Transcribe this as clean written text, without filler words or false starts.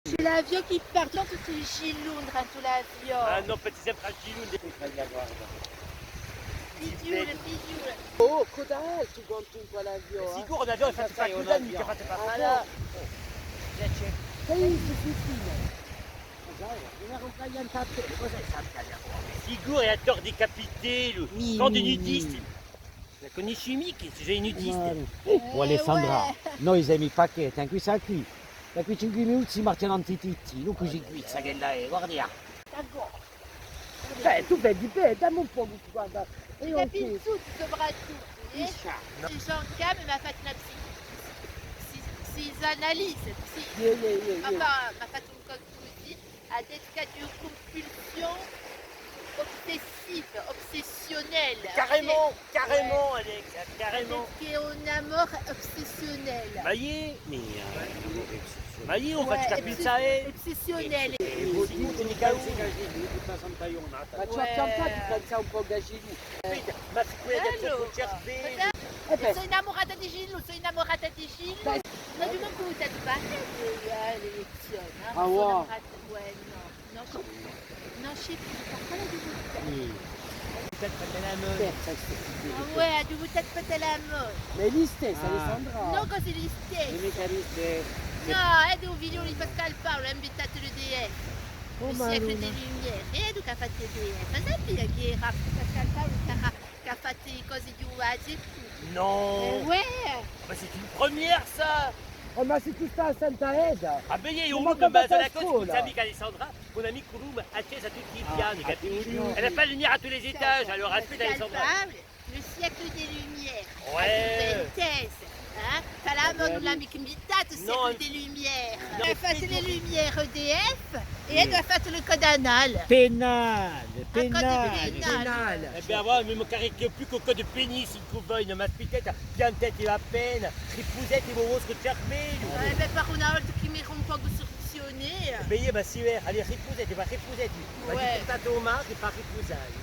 C'è l'avion qui part dans tutto il Gilun dentro l'avion. Ah non, petit sempre al Gilun. Figure. Oh, cosa alto quanto un l'avione? Sicuro un avione fatto fare un anno che fate passare. Sei difficile. Non accompagna un tappeto, cos'è Santa Sicuro è attore décapité, Mi- quand di nudisti. La conosci mica, sei un nudiste. Oh Alessandra, noi siamo i pacchetti, qui sa qui. Da qui 5 minuti si marciano antititti, non così qui, sa che là è, guarda. Tu vedi bene, dammi un po', guarda. Il a pris tout soprattutto. Jean Cam m'a fatto una psicanalisi. Enfin, m'a fatto un così, ha detto che di compulsion obsessionnelle. Carrément, carrément, Alex, carrément. Che è un amore obsessionnel. Maillé, Maillé, on va te capire ça, Obsessionnel. Ma ci ha pensato un po' da Gilù. Ma si può cercare. Sono innamorata di Gilles, sono innamorata di Gilles. Ma du moment que vous êtes barré l'élection, hein, Ah sono ouais. innamorata- ouais, non, je sais plus, pourquoi la débutante? Peut-être pas la mode. Ah ouais, la débutante peut la mode. Le lì stessa, Alessandra. Non, quand c'est les stessi. Le meccanismi. No, è un video di Pascal Paolo, ha inventato l'EDF, il siècle des Lumières. E lui che ha fatto l'EDF. Ma sapete che era Pascal Paolo che ha fatto le cose di UAG e tutto? Non, Ouais. bah, c'est une première ça. Oh, ma se tu sta a Santa Eda. Ah ben io Ma uno in base alla che cosa, scuola? sa mica Alessandra, con amico Colum accesa a tutti i piani, capisci? sì. Elle n'a pas de lumière à tous les étages, alors aspetta Pascal Alessandra. Paolo, le siècle des Lumières. Ouais. Thèse. Hein? T'as la mode, on l'a mis comme date, Non, siècle des Lumières. non, Elle a fait les Lumières EDF et elle a fait le code anal. Penale, penale. Eh bien voilà, mais mon carré plus qu'au code de pénis, il couvre une maspicette, bien tête et la peine, ripousette et vos que cervello. Ben, par una volta che mi rompo soluzione. Ben, bah, si, allez, ripousette, va ripousette. Va Ouais. dire, t'as Thomas, c'est pas ripousage.